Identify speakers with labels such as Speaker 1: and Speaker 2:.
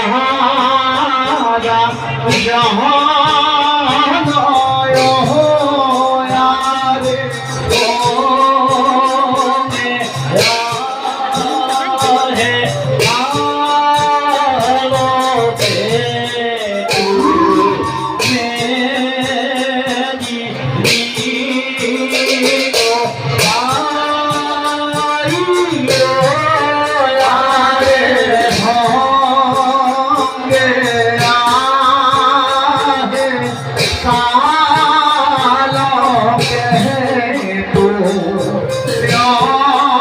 Speaker 1: सहारा जहान आयो हो यार ओ मेरा है आलो पे मेरी नीको आई लो यार होंगे आहे सालों के तू प्याती